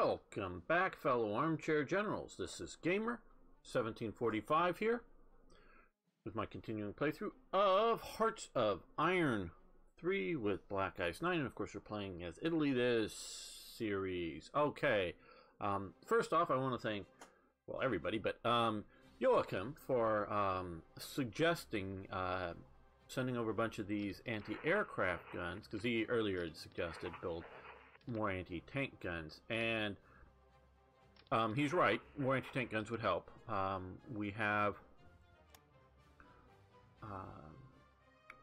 Welcome back, fellow armchair generals. This is Gamer 1745 here with my continuing playthrough of Hearts of Iron 3 with Black Ice 9, and of course we're playing as Italy this series. Okay, first off I want to thank, well, everybody, but Joachim for suggesting sending over a bunch of these anti-aircraft guns, because he earlier had suggested build more anti-tank guns, and he's right. More anti-tank guns would help. We have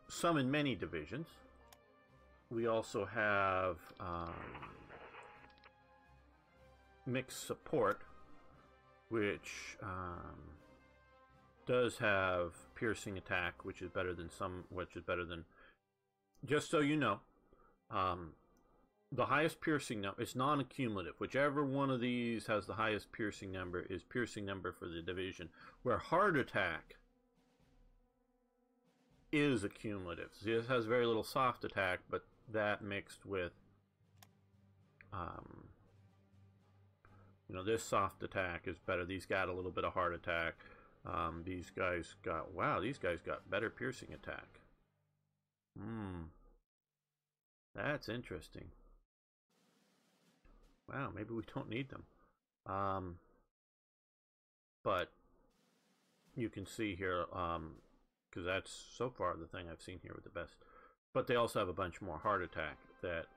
some in many divisions. We also have mixed support, which does have piercing attack, which is better than just so you know, the highest piercing number, it's non-accumulative. Whichever one of these has the highest piercing number is piercing number for the division, where hard attack is accumulative. So this has very little soft attack, but that mixed with you know, this soft attack is better. These got a little bit of hard attack. These guys got, wow, these guys got better piercing attack. That's interesting. Wow, maybe we don't need them. But you can see here, because that's so far the thing I've seen here with the best. But they also have a bunch more hard attack that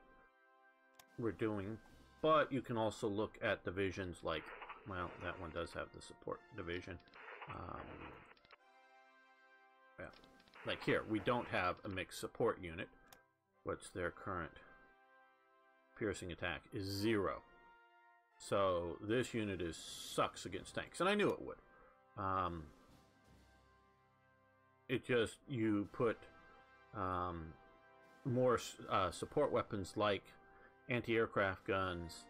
we're doing. But you can also look at divisions like, well, that one does have the support division. Yeah, like here, we don't have a mixed support unit. What's their current piercing attack is 0. So this unit sucks against tanks, and I knew it would. It just, you put more support weapons like anti-aircraft guns,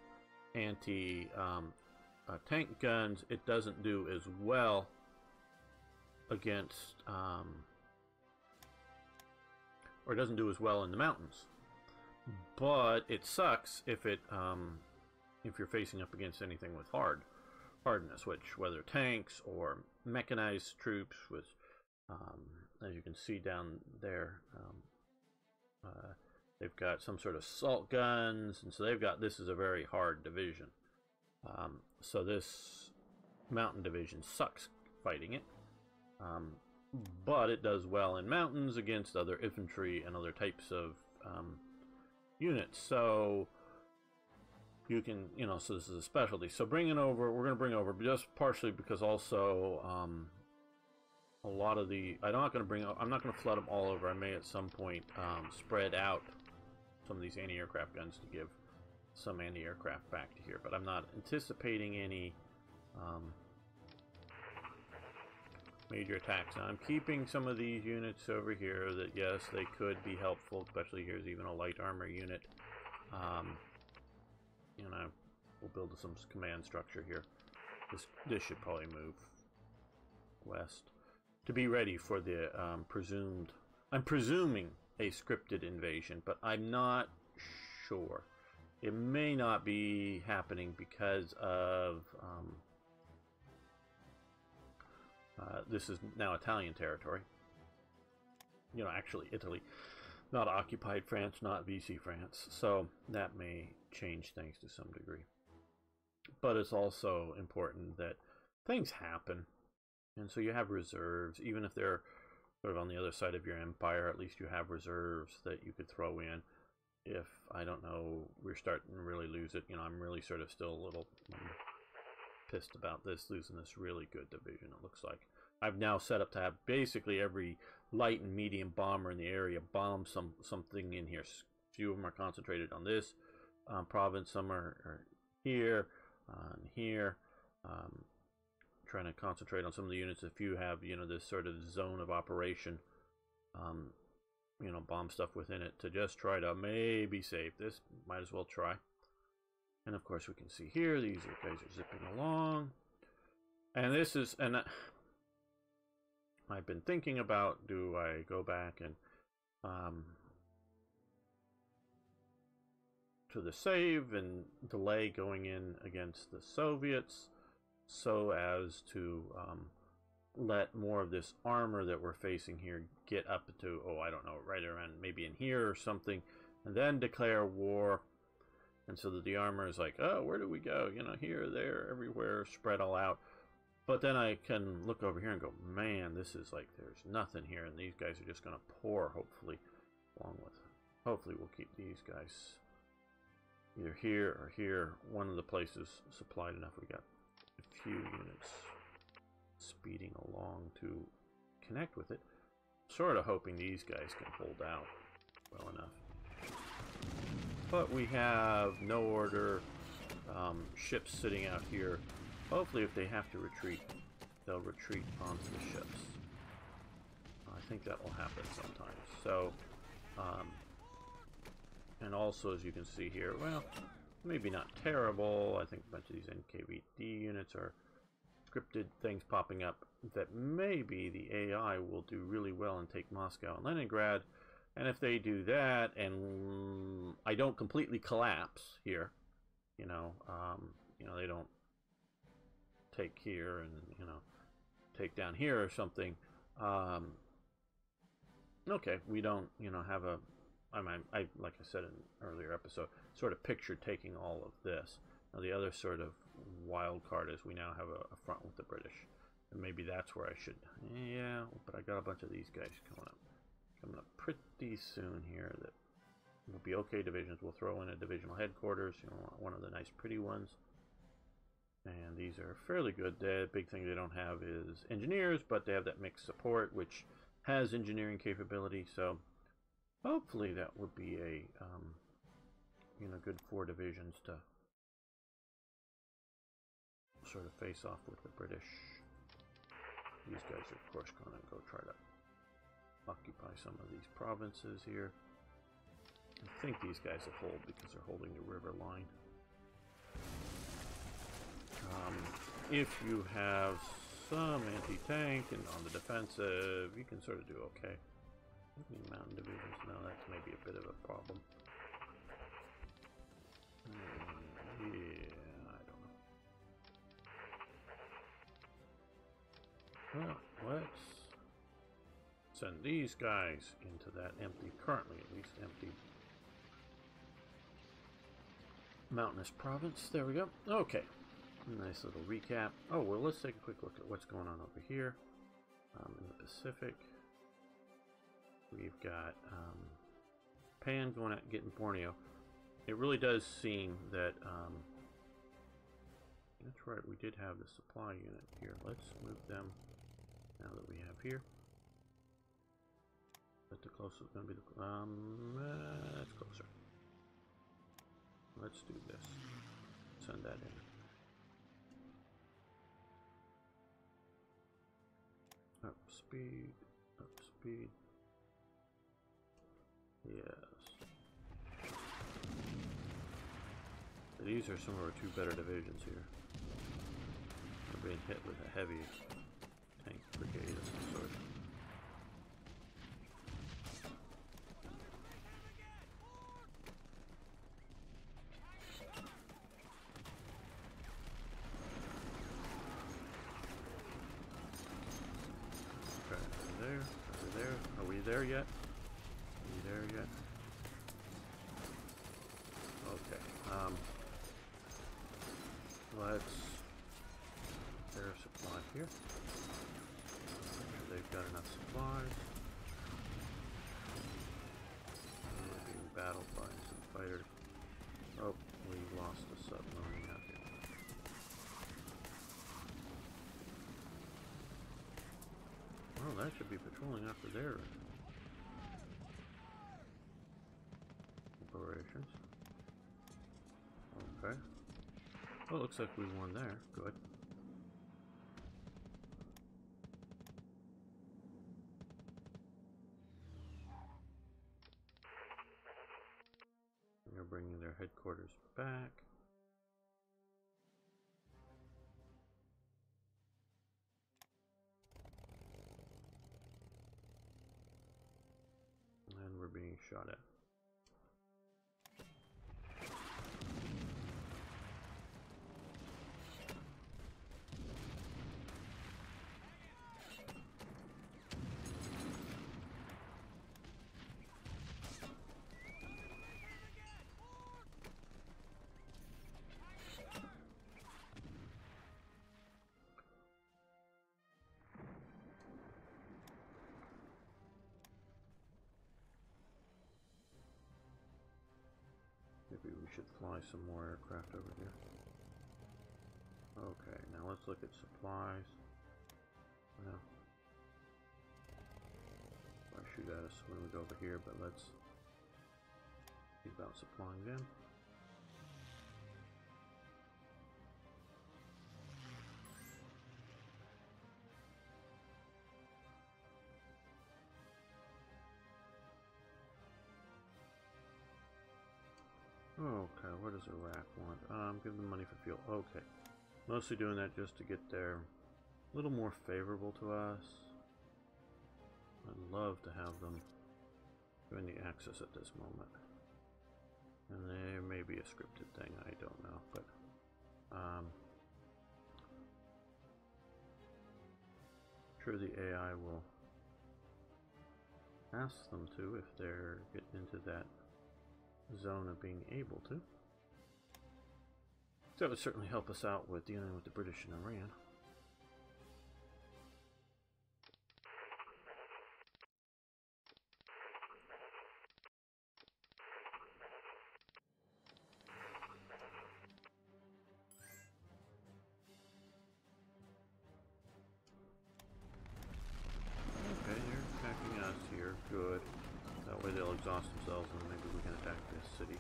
anti-tank guns. It doesn't do as well against, or it doesn't do as well in the mountains. But it sucks if you're facing up against anything with hardness, which, whether tanks or mechanized troops, with as you can see down there, they've got some sort of assault guns, and so they've got, this is a very hard division. So this mountain division sucks fighting it, but it does well in mountains against other infantry and other types of units. So you can, you know, so this is a specialty. So bringing over, we're going to bring over just partially because also a lot of the, I'm not going to flood them all over. I may at some point spread out some of these anti-aircraft guns to give some anti-aircraft back to here, but I'm not anticipating any major attacks. Now I'm keeping some of these units over here that, yes, they could be helpful, especially here's even a light armor unit. You know, we'll build some command structure here. This should probably move west to be ready for the presumed, I'm presuming, a scripted invasion, but I'm not sure. It may not be happening because of this is now Italian territory. You know, actually Italy, not occupied France, not VC France. So that may change things to some degree. But it's also important that things happen, and so you have reserves, even if they're sort of on the other side of your empire. At least you have reserves that you could throw in if, I don't know, we're starting to really lose it. You know, I'm really sort of still a little pissed about this, losing this really good division. It looks like I've now set up to have basically every light and medium bomber in the area bomb something in here. Few of them are concentrated on this province. Some are here and here. Trying to concentrate on some of the units. If you have, you know, this sort of zone of operation, you know, bomb stuff within it to just try to maybe save this. Might as well try. And of course we can see here, these guys are zipping along. And this is, and I've been thinking about, do I go back and to the save and delay going in against the Soviets, so as to let more of this armor that we're facing here get up to, oh, I don't know, right around maybe in here or something, and then declare war. And so that the armor is like, oh, where do we go? You know, here, there, everywhere, spread all out. But then I can look over here and go, man, this is like, there's nothing here, and these guys are just going to pour, hopefully, along with, hopefully we'll keep these guys either here or here. One of the places supplied enough. We got a few units speeding along to connect with it. Sort of hoping these guys can hold out well enough. But we have no order, ships sitting out here. Hopefully if they have to retreat, they'll retreat onto the ships. I think that will happen sometimes. So, and also as you can see here, well, maybe not terrible. I think a bunch of these NKVD units are scripted things popping up that maybe the AI will do really well and take Moscow and Leningrad. And if they do that, and I don't completely collapse here, you know, they don't take here and, you know, take down here or something. Okay, we don't, you know, have a, I like I said in an earlier episode, sort of pictured taking all of this. Now the other sort of wild card is we now have a front with the British. And maybe that's where I should, yeah, but I got a bunch of these guys coming up pretty soon here that will be okay divisions. We'll throw in a divisional headquarters, you know, one of the nice pretty ones. And these are fairly good. The big thing they don't have is engineers, but they have that mixed support, which has engineering capability. So hopefully that would be a, you know, good 4 divisions to sort of face off with the British. These guys are, of course, going to go try to occupy some of these provinces here. I think these guys will hold because they're holding the river line. If you have some anti-tank and on the defensive, you can sort of do okay. Mountain divisions, no, that's maybe a bit of a problem. Yeah, I don't know. Well, let's send these guys into that empty, currently at least empty, mountainous province. There we go. Okay. Nice little recap. Oh, well, let's take a quick look at what's going on over here in the Pacific. We've got Pan going out and getting Borneo. It really does seem that, that's right, we did have the supply unit here. Let's move them now that we have here. But the closest going to be the, that's closer. Let's do this. Send that in. Up speed, up speed. Yes. These are some of our 2 better divisions here. We're being hit with a heavy tank brigade of some sort. There yet? Are we there yet? Okay. Let's their supply here. They've got enough supplies. We're being battled by some fighters. Oh, we lost the submarine out here. Well, that should be patrolling after their operations. Okay. Well, looks like we won there. Good. They're bringing their headquarters back. And we're being shot at. should fly some more aircraft over here. Okay, now let's look at supplies. Well, I shoot at us when we go over here, but let's see about supplying them. Okay, what does Iraq want? Give them money for fuel. Okay. Mostly doing that just to get there a little more favorable to us. I'd love to have them doing the access at this moment. And there may be a scripted thing, I don't know, but I'm sure the AI will ask them to if they're getting into that zone of being able to. So that would certainly help us out with dealing with the British and Iran. Okay, they're attacking us here. Good. That way they'll exhaust themselves and maybe we can attack this city.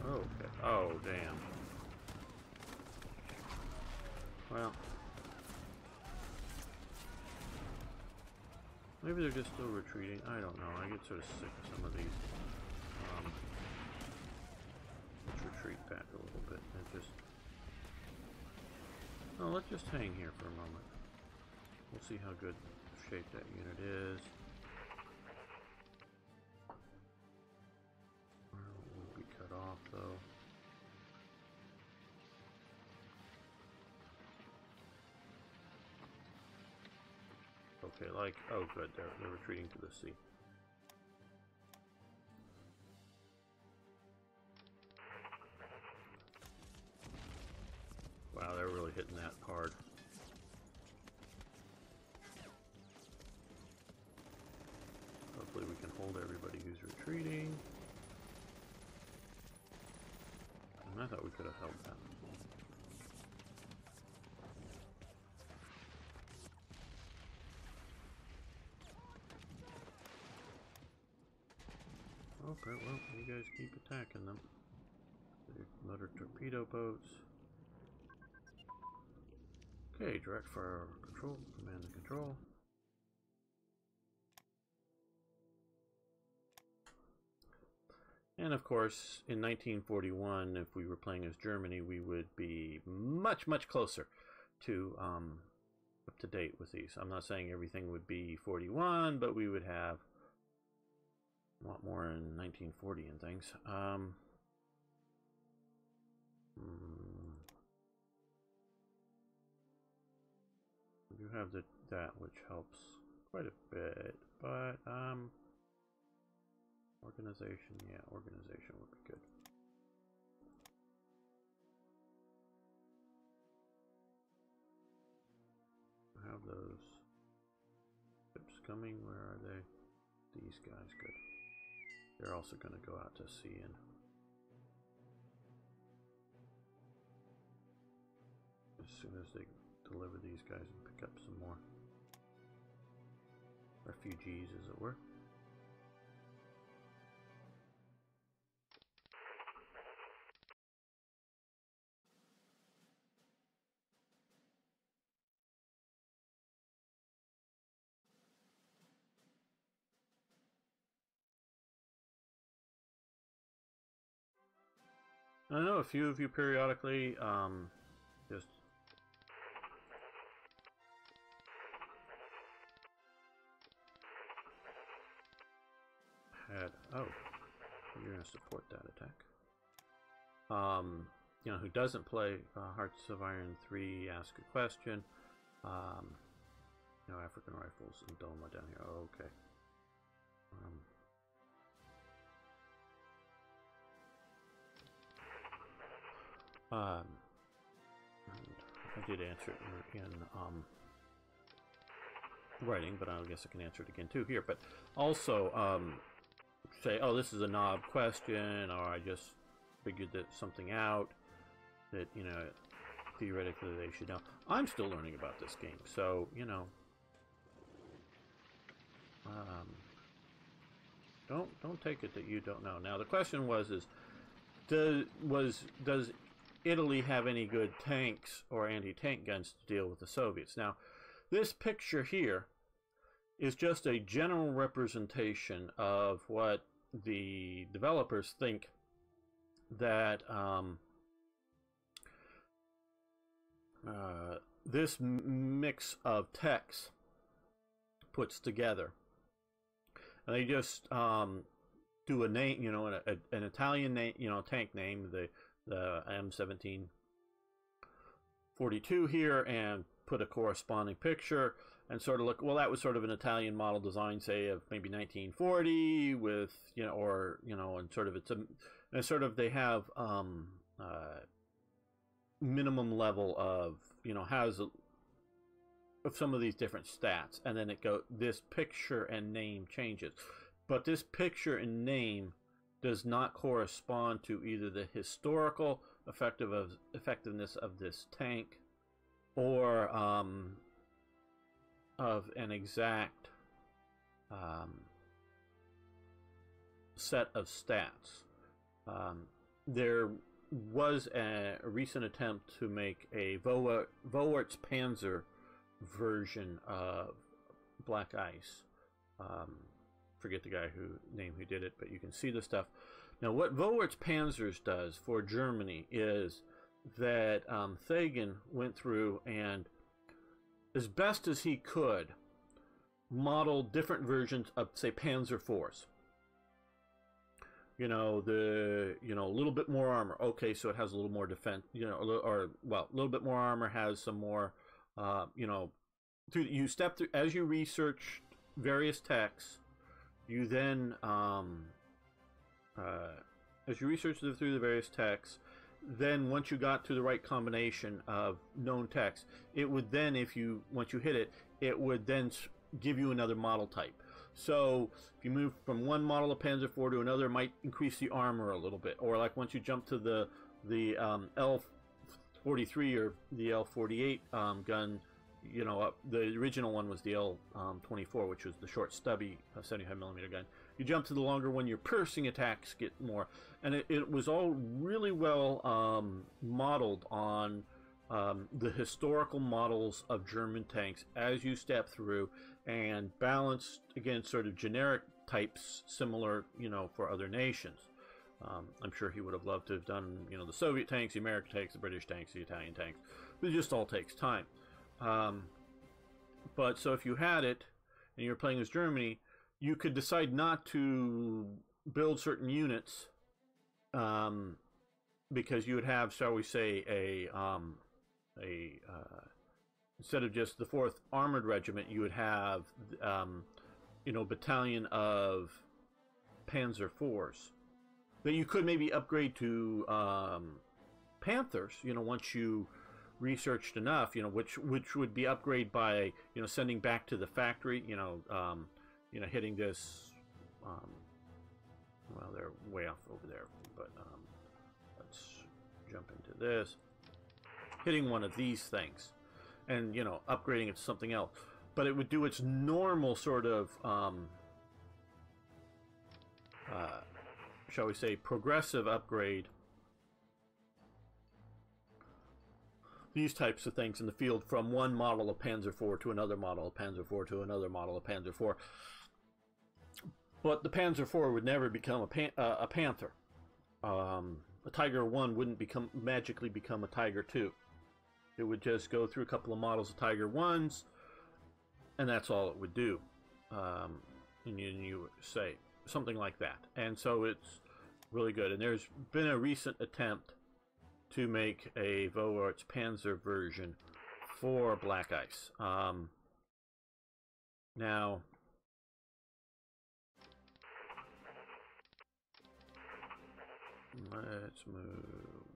Okay. Oh, damn. Well. Maybe they're just still retreating. I don't know. I get sort of sick of some of these. Let's retreat back a little bit and just... Oh, let's just hang here for a moment. We'll see how good shape that unit is. We'll be cut off though. Okay, like, oh good, they're retreating to the sea. Wow, they're really hitting that hard. Hopefully we can hold everybody who's retreating. And I thought we could have held that. Okay, well, you guys keep attacking them. Motor torpedo boats. Okay, direct fire control, command and control. And of course, in 1941, if we were playing as Germany, we would be much, much closer to up to date with these. I'm not saying everything would be 41, but we would have a lot more in 1940 and things. We do have that, which helps quite a bit, but organization, yeah, organization would be good. I have those ships coming. Where are they? These guys, good. They're also going to go out to sea and as soon as they deliver these guys and pick up some more refugees, as it were. I know a few of you periodically just had, oh, you're going to support that attack. You know, who doesn't play Hearts of Iron 3, ask a question. You know, African Rifles and Doma down here. Oh, okay. I did answer it in writing, but I guess I can answer it again too here. But also, say, oh, this is a knob question, or I just figured that something out that, you know, theoretically they should know. I'm still learning about this game, so, you know, don't take it that you don't know. Now the question was, does Italy have any good tanks or anti-tank guns to deal with the Soviets? Now, this picture here is just a general representation of what the developers think that this mix of techs puts together. And they just do a name, you know, an Italian name, you know, tank name, the M1742 here, and put a corresponding picture, and sort of look, well, that was sort of an Italian model design, say, of maybe 1940 with, you know, or, you know, and sort of and sort of they have minimum level of, you know, has of some of these different stats, and then this picture and name changes. But this picture and name does not correspond to either the historical effectiveness of this tank or of an exact set of stats. There was a recent attempt to make a Vowert's Panzer version of Black Ice. Forget the guy who did it, but you can see the stuff. Now, what Vowert's Panzers does for Germany is that Thagen went through and, as best as he could, modeled different versions of, say, Panzer IVs. You know, a little bit more armor. Okay, so it has a little more defense. You know, a little bit more armor has some more. You know, you step through as you research various texts. You then, as you research through the various texts, then once you got to the right combination of known texts, it would then, once you hit it, it would then give you another model type. So if you move from one model of Panzer IV to another, it might increase the armor a little bit. Or like once you jump to the L43 or the L48 gun, you know, the original one was the L24, which was the short, stubby 75mm gun. You jump to the longer one, your piercing attacks get more. And it was all really well modeled on the historical models of German tanks as you step through, and balanced against sort of generic types similar, you know, for other nations. I'm sure he would have loved to have done, you know, the Soviet tanks, the American tanks, the British tanks, the Italian tanks. But it just all takes time. But so if you had it and you're playing as Germany, you could decide not to build certain units, because you would have, shall we say, instead of just the 4th Armored Regiment, you would have, you know, battalion of Panzer IVs that you could maybe upgrade to Panthers, you know, once you researched enough, you know, which would be upgrade by, you know, sending back to the factory, you know, hitting this, well, they're way off over there, but let's jump into this, hitting one of these things, and, you know, upgrading it to something else. But it would do its normal sort of, shall we say, progressive upgrade. These types of things in the field, from one model of Panzer IV to another model of Panzer IV to another model of Panzer IV. But the Panzer IV would never become a Panther. A Tiger I wouldn't magically become a Tiger II. It would just go through a couple of models of Tiger Is, and that's all it would do. And you would say something like that. And so it's really good. And there's been a recent attempt to make a Vowert's Panzer version for Black Ice. Now, let's move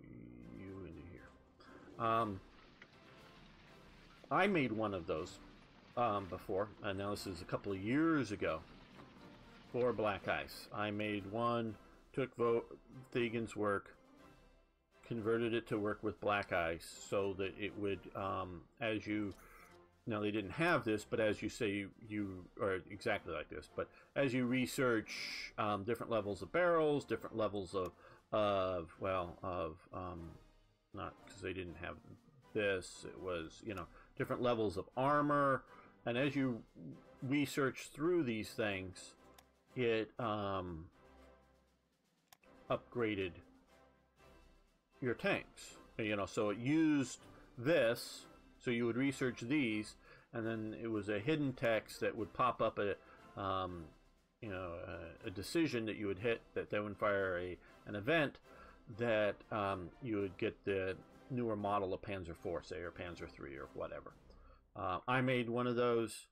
you into here. I made one of those before, and now this is a couple of years ago. for black ice. I made one, took Thegan's work, converted it to work with black ice so that it would, as you, now they didn't have this, but as you say, you are exactly like this, but as you research different levels of barrels, different levels of not because they didn't have this, it was, you know, different levels of armor, and as you research through these things, it upgraded your tanks, you know, so it used this, so you would research these, and then it was a hidden text that would pop up a you know, a decision that you would hit that then would fire an event that you would get the newer model of Panzer IV, say, or Panzer III, or whatever. I made one of those,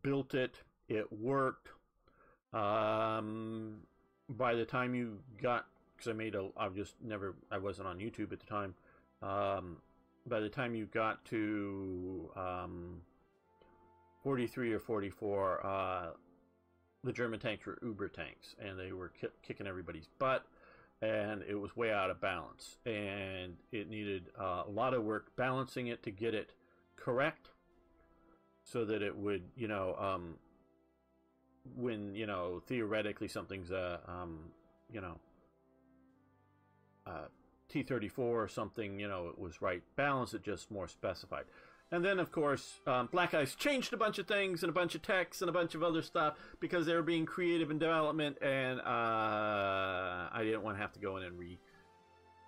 built it, it worked. By the time you got, because I wasn't on YouTube at the time. By the time you got to 43 or 44, the German tanks were Uber tanks, and they were kicking everybody's butt, and it was way out of balance, and it needed a lot of work balancing it to get it correct, so that it would, you know, when, you know, theoretically something's you know, T-34 or something, you know, it was right balanced, it just more specified. And then, of course, Black Ice changed a bunch of things and a bunch of texts and a bunch of other stuff because they were being creative in development, and I didn't want to have to go in and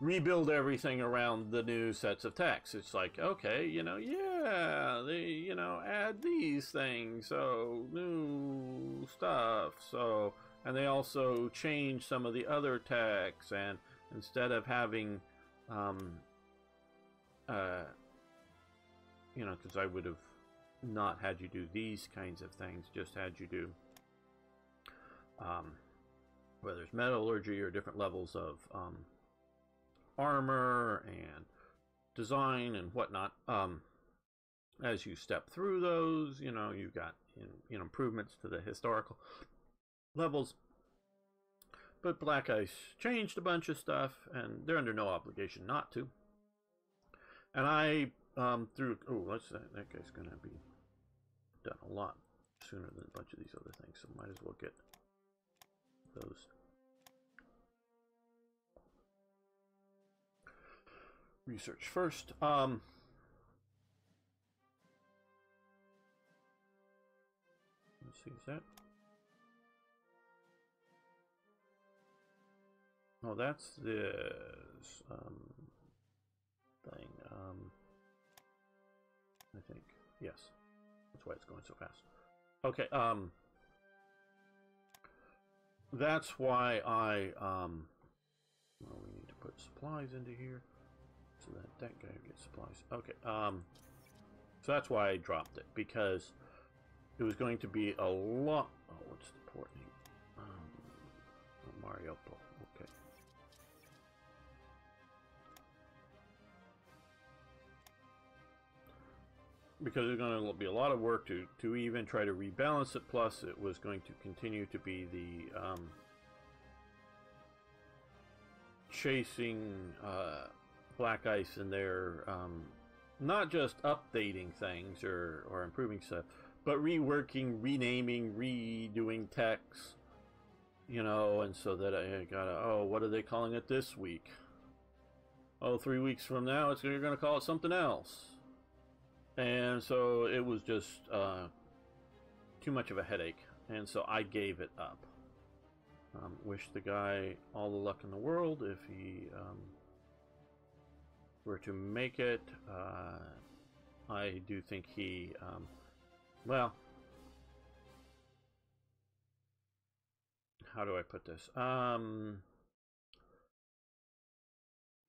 rebuild everything around the new sets of text. It's like, okay, you know, yeah, they, you know, add these things, so new stuff, so, and they also change some of the other texts, and instead of having, you know, because I would have not had you do these kinds of things, just had you do, whether it's metallurgy or different levels of armor and design and whatnot. As you step through those, you know, you got, you know, improvements to the historical levels. But Black Ice changed a bunch of stuff, and they're under no obligation not to. And I that guy's gonna be done a lot sooner than a bunch of these other things, so might as well get those. Research first. Let's see, is that? Oh, that's this thing. I think, yes. That's why it's going so fast. Okay, that's why I, well, we need to put supplies into here so that guy gets supplies. Okay, so that's why I dropped it, because it was going to be a lot. Oh, what's the port name? Mariupol. Okay. Because there's going to be a lot of work to even try to rebalance it. Plus, it was going to continue to be the chasing Black Ice, and their not just updating things or improving stuff, but reworking, renaming, redoing text, you know, and so that I gotta, oh, what are they calling it this week? Oh, 3 weeks from now, you're gonna call it something else. And so it was just too much of a headache, and so I gave it up. Wish the guy all the luck in the world if he were to make it. I do think he, well, how do I put this? I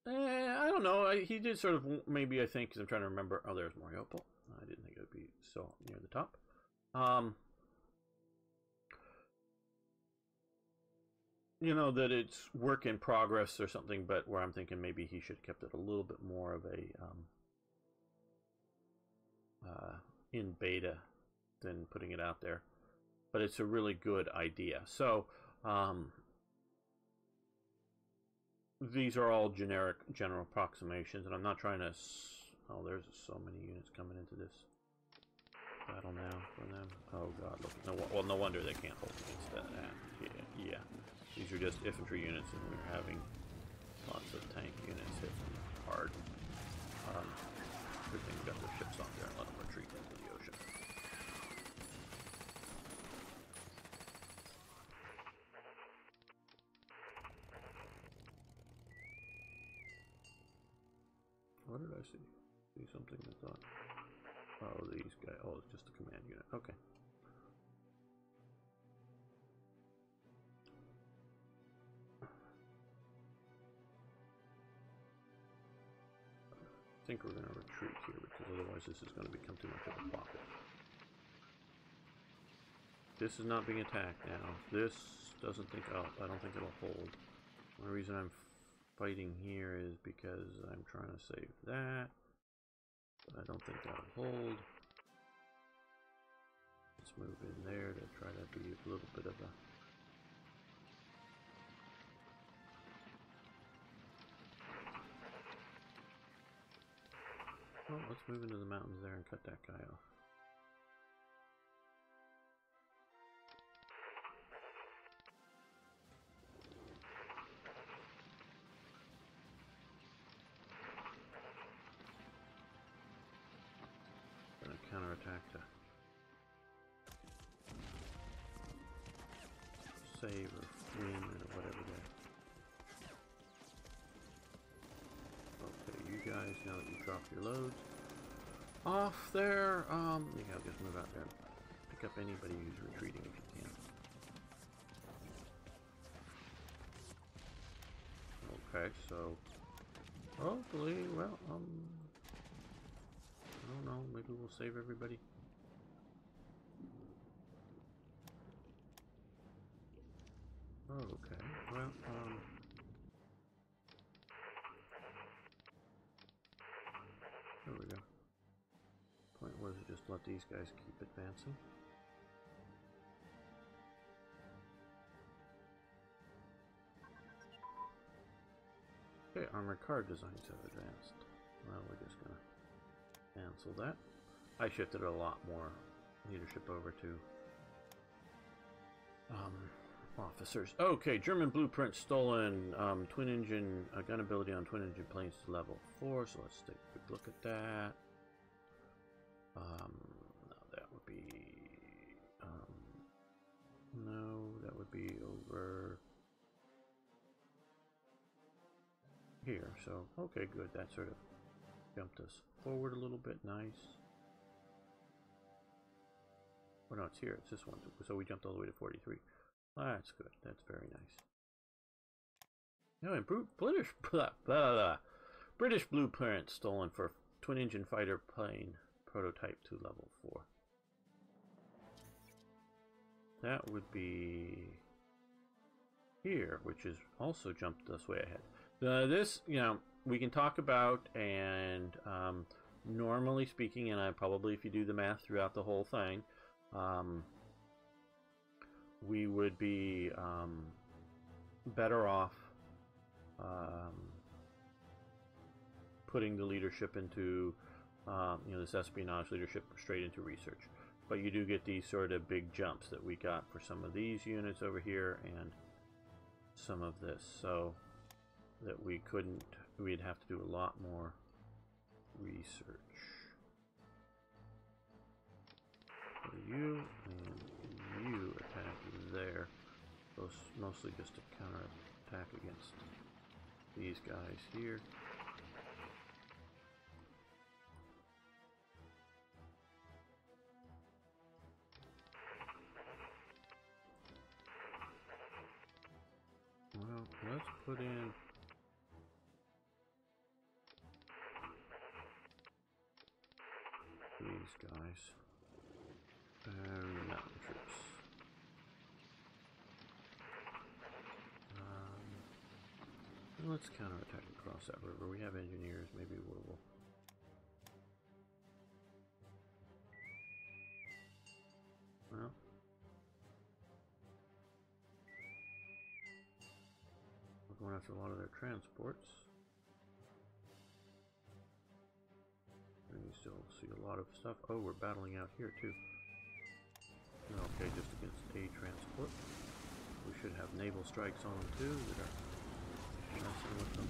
don't know. He did sort of, maybe, I think, because I'm trying to remember. Oh, there's Mariupol. I didn't think it would be so near the top. You know, that it's work in progress or something, but where I'm thinking maybe he should have kept it a little bit more of a in beta than putting it out there. but it's a really good idea. So these are all general approximations, and I'm not trying to. Oh, there's so many units coming into this battle now for them. Oh God, look! Well, no wonder they can't hold against that. Yeah. These are just infantry units, and we're having lots of tank units hit hard. Good thing we got their ships on there and let them retreat into the ocean. What did I see? See something I thought. Oh, these guys. Oh, it's just a command unit. Okay. I think we're going to retreat here because otherwise this is going to become too much of a pocket. This is not being attacked now. This doesn't think I don't think it'll hold. The only reason I'm fighting here is because I'm trying to save that. But I don't think that'll hold. Let's move in there to try to be a little bit of a... Well, let's move into the mountains there and cut that guy off. Gonna counterattack to save or win or whatever there. Okay, you guys, now that you've dropped your loads off there, you gotta just move out there and pick up anybody who's retreating if you can. Okay, so hopefully, well, I don't know, maybe we'll save everybody. Okay, well, there we go. Point was to just let these guys keep advancing. Okay, armored car designs have advanced. Well, we're just gonna cancel that. I shifted a lot more leadership over to officers. Okay, German blueprint stolen. Twin engine gun ability on twin engine planes to level 4. So let's take a quick look at that. No, that would be no, that would be over here. So okay, good. That sort of jumped us forward a little bit. Nice. Oh no, it's here. It's this one. So we jumped all the way to 43. That's good. That's very nice. No, and British blueprint stolen for twin engine fighter plane prototype to level 4. That would be here, which is also jumped us way ahead. This, you know, we can talk about, and normally speaking, and I probably, if you do the math throughout the whole thing, we would be better off putting the leadership into you know, this espionage leadership straight into research. But you do get these sort of big jumps that we got for some of these units over here and some of this, so that we couldn't, we'd have to do a lot more research. So you and you attack there. Those mostly just to counter attack against these guys here. Well, let's put in these guys and mountain troops. Let's counterattack across that river. We have engineers. Maybe we'll well, going after a lot of their transports. And you still see a lot of stuff. Oh, we're battling out here too. Okay, just against a transport. We should have naval strikes on them too that are messing with them.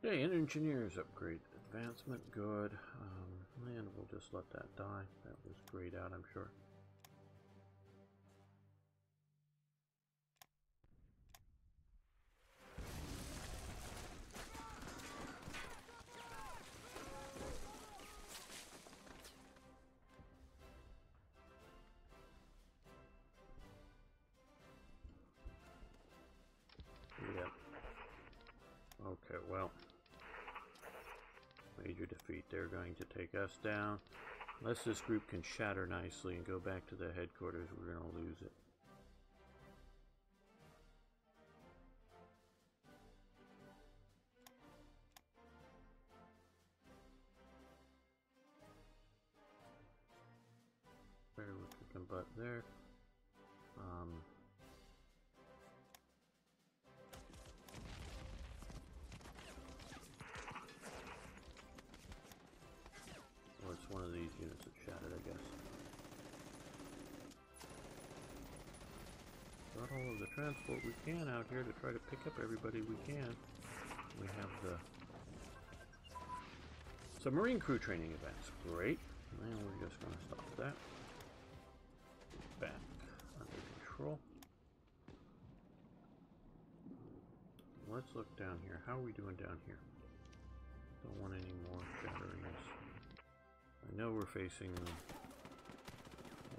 Okay, engineers upgrade. Advancement, good. And we'll just let that die. That was grayed out, I'm sure. Yep. Okay, well. Major defeat. They're going to take us down. Unless this group can shatter nicely and go back to the headquarters, we're going to lose it. Very kicking butt there. It's one of these units that shattered, I guess. Got all of the transport we can out here to try to pick up everybody we can. We have the submarine crew training events. Great. And we're just going to stop that. Back under control. Let's look down here. How are we doing down here? Don't want any more shatterings. I know we're facing a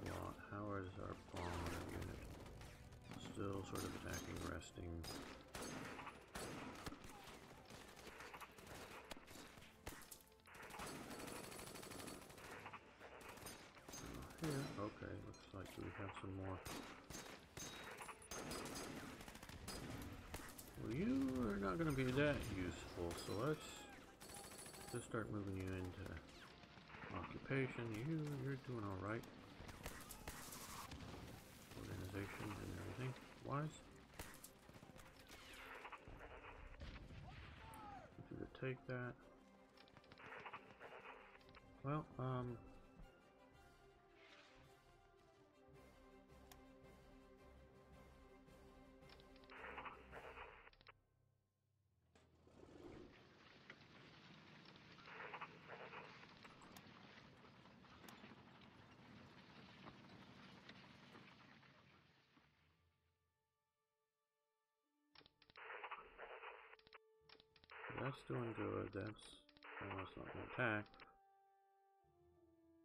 lot. How is our bomb unit? Still sort of attacking, resting. Here, okay, looks like we have some more. Well, you are not going to be that useful, so let's just start moving you into occupation. You're doing all right. Organization and everything wise. Do to take that. Well, that's doing good. That's not going to attack.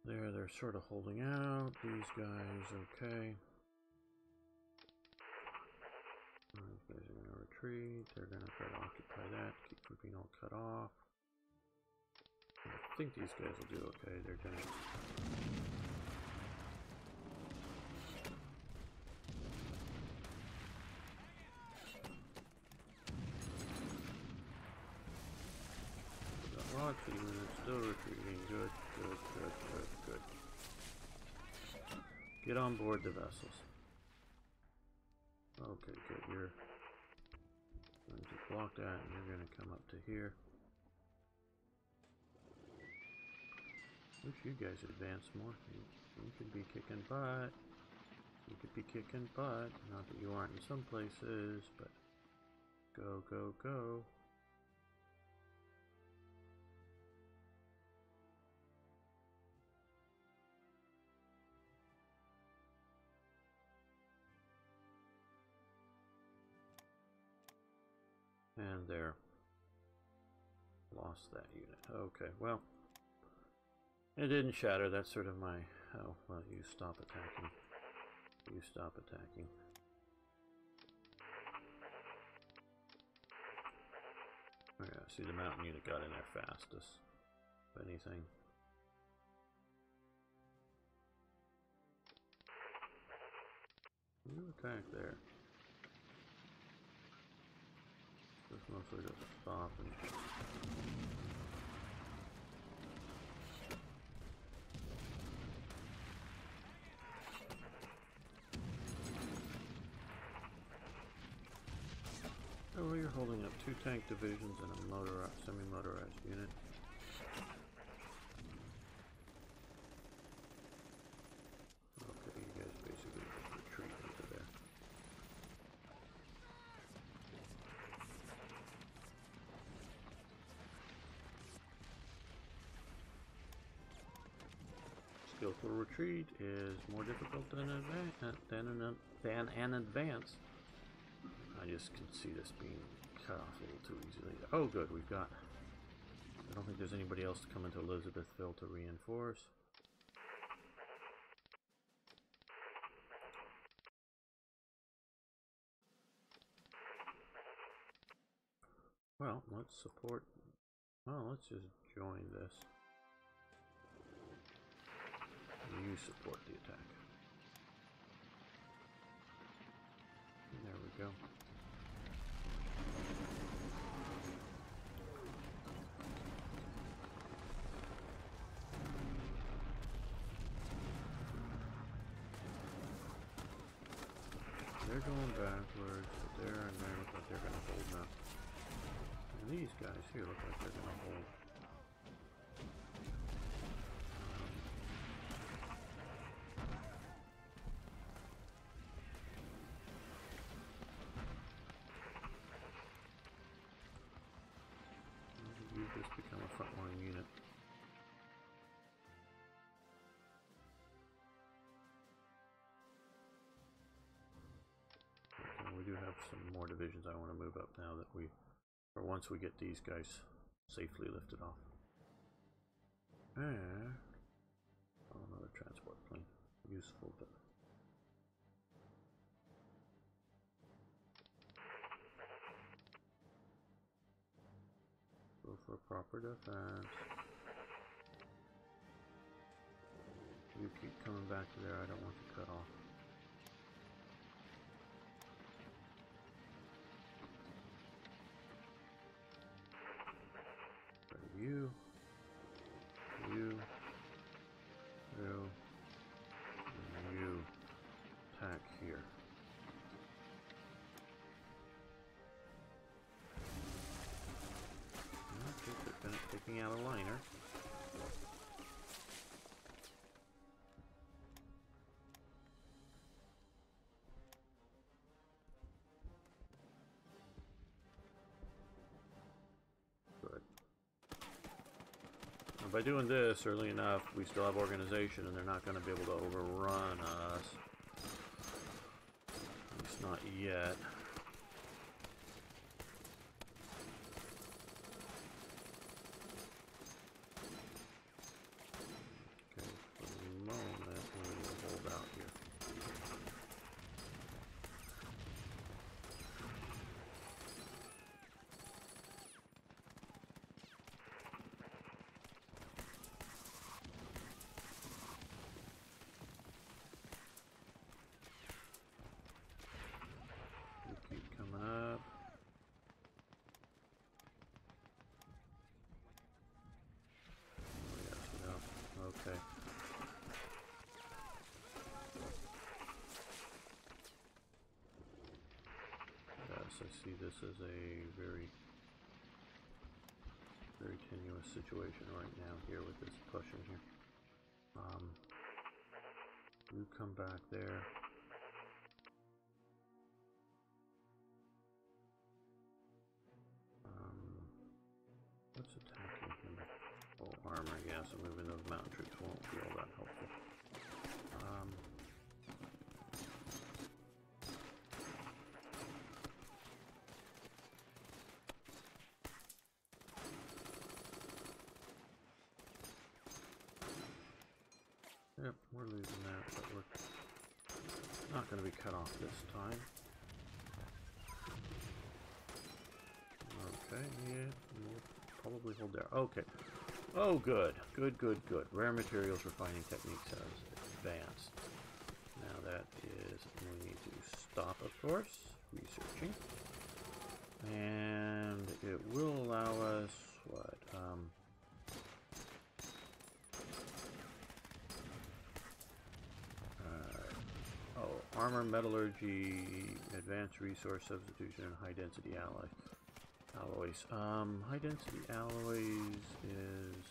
They're sort of holding out. These guys, okay. These guys are going to retreat. They're going to try to occupy that. Keep from being all cut off. I think these guys will do okay. They're going to. Lots of units still retreating. Good. Get on board the vessels. Okay, good. You're going to block that, and you're going to come up to here. Wish you guys advance more. You could be kicking butt. You could be kicking butt. Not that you aren't in some places, but go. And there. Lost that unit. Okay, well. It didn't shatter. That's sort of my... Oh, well, you stop attacking. You stop attacking. Oh yeah, see, the mountain unit got in there fastest. If anything. You attack there. This mostly doesn't stop and... Oh, you're holding up 2 tank divisions and a motorized, semi-motorized unit. Okay, you guys basically just retreat into there. Skillful retreat is more difficult than an advance. I just can see this being cut off a little too easily. Oh good, we've got... I don't think there's anybody else to come into Elizabethville to reinforce. Well, let's support... Well, let's just join this. You support the attack. There we go. They're going backwards, but there and there look like they're going to hold now. And these guys here look like they're going to hold. You've just become a frontline unit. Okay, we do have some more divisions I want to move up now that we, or once we get these guys safely lifted off. And oh, another transport plane, useful, but go for proper defense. You keep coming back to there. I don't want to cut off. You, and you attack here. Okay, they're taking out a liner. By doing this early enough, we still have organization and they're not going to be able to overrun us. At least not yet. Okay, for the moment, we're going to hold out here. Okay. Yes, I see this as a very tenuous situation right now here with this Prussian here. You come back there. What's attacking him? Oh, armor, yeah, so moving those mountain troops won't be all that helpful. Yep, we're losing that, but we're not going to be cut off this time. Okay, yeah, we'll probably hold there. Okay. Oh, good. Good, good, good. Rare materials refining techniques has advanced. Now that is, we need to stop, of course, researching. And it will allow us, what, oh, armor, metallurgy, advanced resource substitution, and high density alloys. High density alloys is,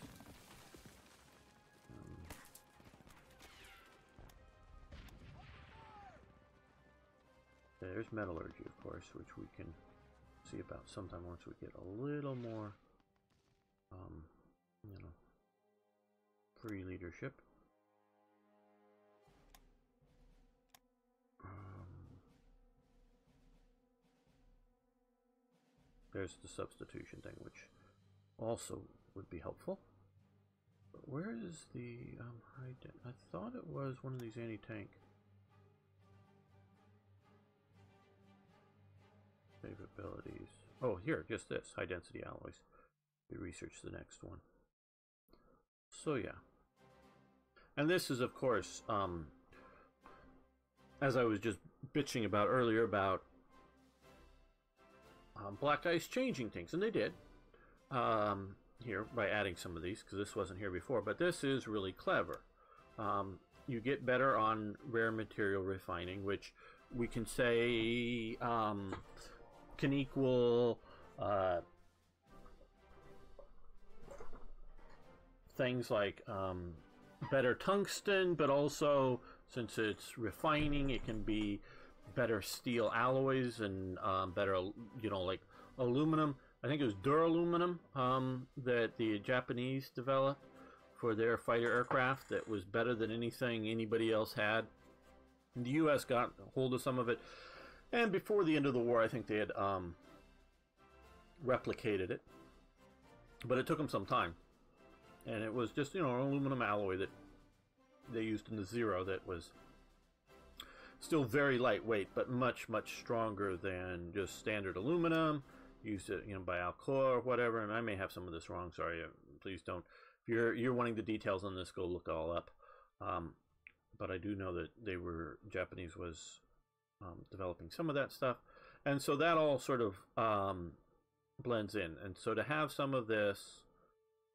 there's metallurgy, of course, which we can see about sometime once we get a little more, you know, free leadership. There's the substitution thing, which also would be helpful. But where is the I thought it was one of these anti-tank capabilities. Oh, here, just this high density alloys. We research the next one. So yeah, and this is, of course, as I was just bitching about earlier about Black Dice changing things, and they did here by adding some of these, because this wasn't here before, but this is really clever. You get better on rare material refining, which we can say can equal things like better tungsten, but also, since it's refining, it can be better steel alloys and better, you know, like aluminum. I think it was duraluminum that the Japanese developed for their fighter aircraft that was better than anything anybody else had. And the U.S. got hold of some of it, and before the end of the war, I think they had replicated it, but it took them some time. And it was just, you know, an aluminum alloy that they used in the Zero that was still very lightweight, but much, much stronger than just standard aluminum. Used it, you know, by Alcoa or whatever. And I may have some of this wrong. Sorry, please don't. If you're wanting the details on this, go look it all up. But I do know that Japanese was developing some of that stuff, and so that all sort of blends in. And so to have some of this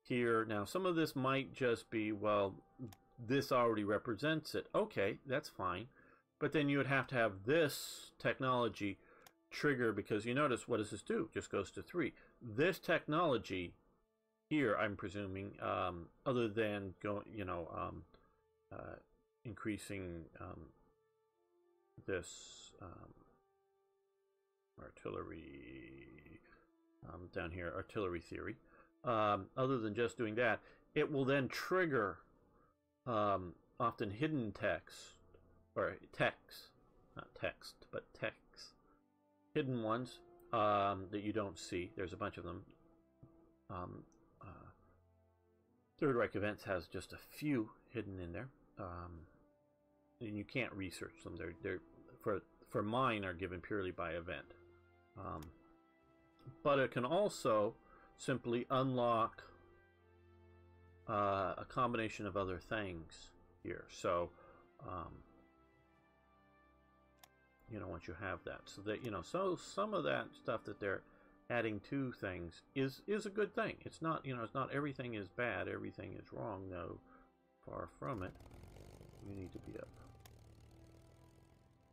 here now, some of this might just be, well, this already represents it. Okay, that's fine. But then you would have to have this technology trigger, because you notice, what does this do? Just goes to 3. This technology here, I'm presuming, other than increasing this artillery down here, artillery theory. Other than just doing that, it will then trigger often hidden text, or text, not text, but text, hidden ones that you don't see. There's a bunch of them. Third Reich Events has just a few hidden in there, and you can't research them. They're for mine are given purely by event, but it can also simply unlock a combination of other things here. So you know, once you have that, so that, you know, so some of that stuff that they're adding to things is a good thing. It's not, you know, it's not everything is bad, everything is wrong. No, far from it. We need to be up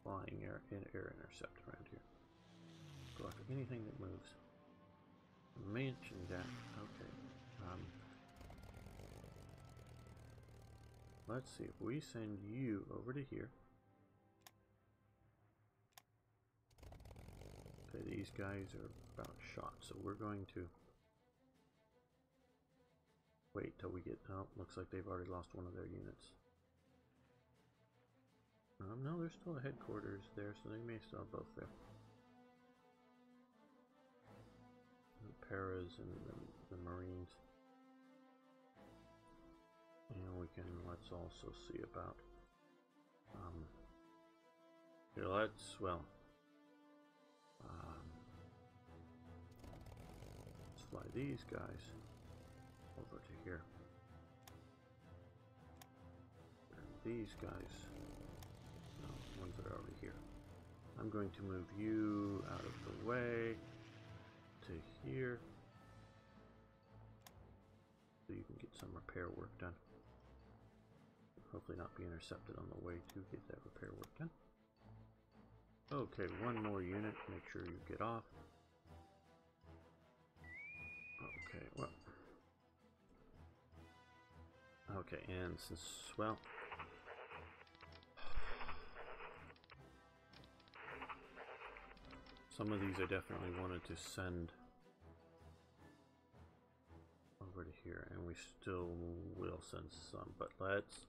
flying air intercept around here. Go after anything that moves. Mention that. Okay. Let's see if we send you over to here. Okay, these guys are about shot, so we're going to wait till we get. Oh, looks like they've already lost one of their units. No, there's still a headquarters there, so they may still have both there. The Paras and the Marines. And we can, let's also see about, here, let's, well, let's fly these guys over to here. And these guys, no, ones that are over here. I'm going to move you out of the way to here so you can get some repair work done. Hopefully not be intercepted on the way to get that repair work done. Okay, one more unit. Make sure you get off. Okay, well. Okay, and since, well, some of these I definitely wanted to send over to here, and we still will send some, but let's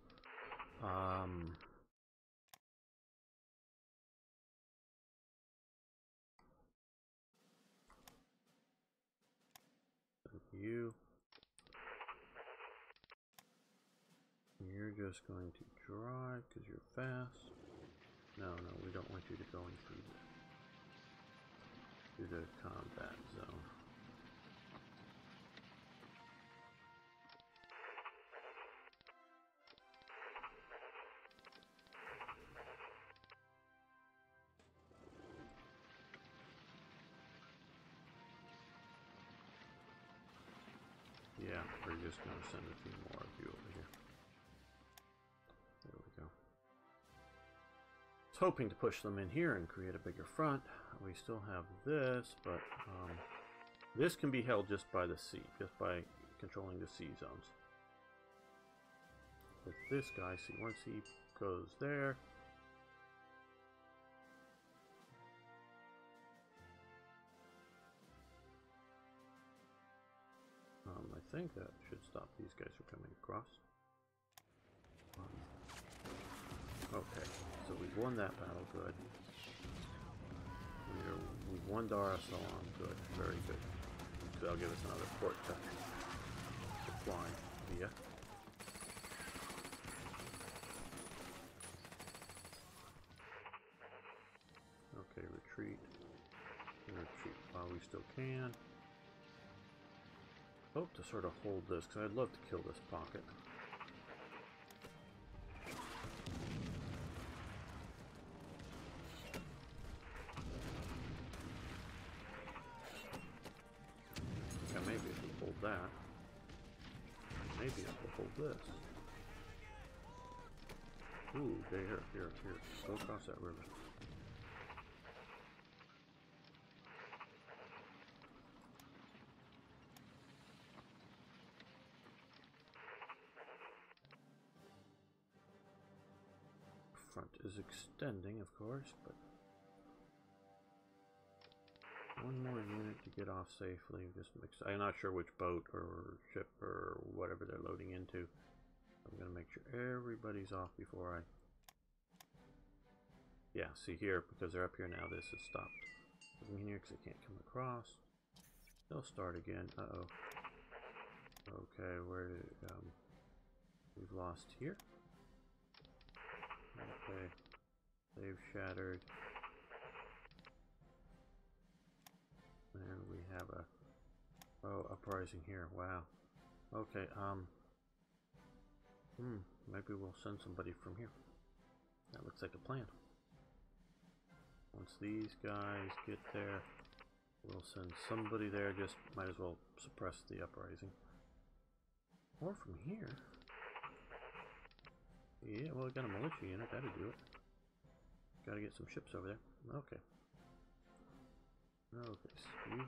you. You're just going to drive because you're fast. No, we don't want you to go into the combat zone. Yeah, we're just going to send a few more of you over here. There we go. I was hoping to push them in here and create a bigger front. We still have this, but this can be held just by the sea, just by controlling the sea zones. With this guy, see, once he goes there, I think that should stop these guys from coming across. Okay, so we've won that battle, good. We've won Dar es Salaam, good, very good. So that'll give us another port to fly via. Okay, retreat. Retreat while we still can. Hope to sort of hold this, because I'd love to kill this pocket. Yeah, maybe if we hold that. Maybe if we hold this. Ooh, okay, here. Go across that river. Front is extending, of course, but one more unit to get off safely. Just mix. I'm not sure which boat or ship or whatever they're loading into. I'm gonna make sure everybody's off before I. Yeah, see here, because they're up here now. This is stopped. Moving here because they can't come across. They'll start again. Uh-oh. Okay, where did we've lost here. Okay, they've shattered, and we have a uprising here. Wow. Okay, maybe we'll send somebody from here. That looks like a plan. Once these guys get there, we'll send somebody there. Just might as well suppress the uprising. Or from here. Yeah, well, I got a militia unit. That'll do it. Gotta get some ships over there. Okay. Okay, so you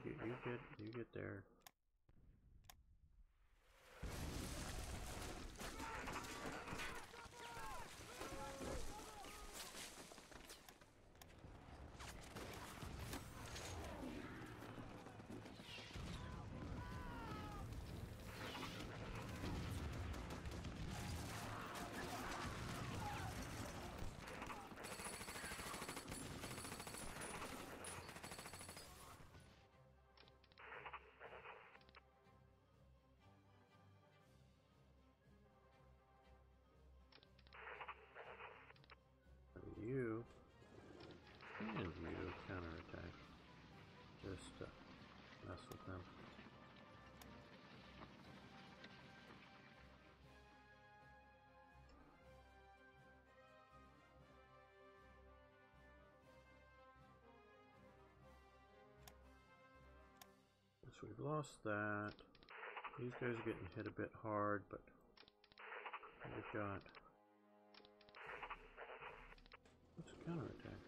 get there. So we've lost that. These guys are getting hit a bit hard, but we've got... What's a counterattack?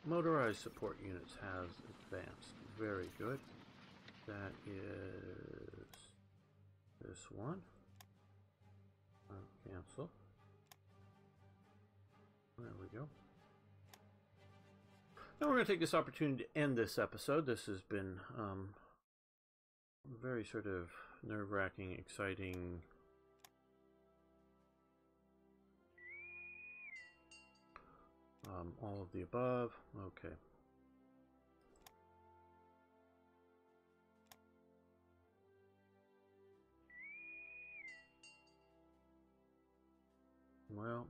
Motorized support units has advanced. Very good. That is this one. Cancel. There we go. Now we're going to take this opportunity to end this episode. This has been very sort of nerve-wracking, exciting. All of the above. Okay. Well,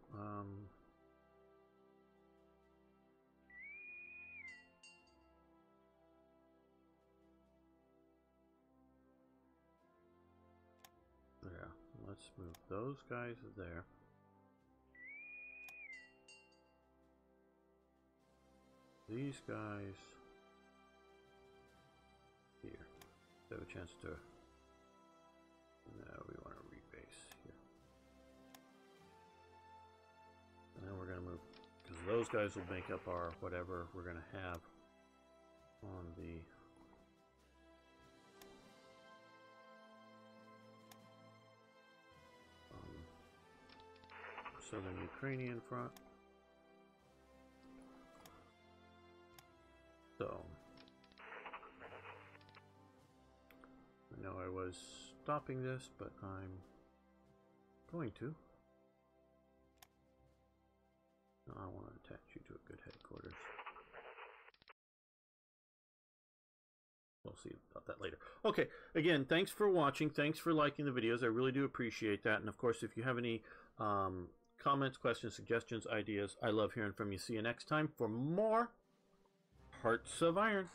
yeah, let's move those guys there. These guys here. They have a chance to... No, we want to rebase here. And then we're going to move, because those guys will make up our whatever we're going to have on the southern Ukrainian front. So, I know I was stopping this, but I'm going to. I want to attach you to a good headquarters. We'll see about that later. Okay, again, thanks for watching. Thanks for liking the videos. I really do appreciate that. And of course, if you have any comments, questions, suggestions, ideas, I love hearing from you. See you next time for more Hearts of Iron.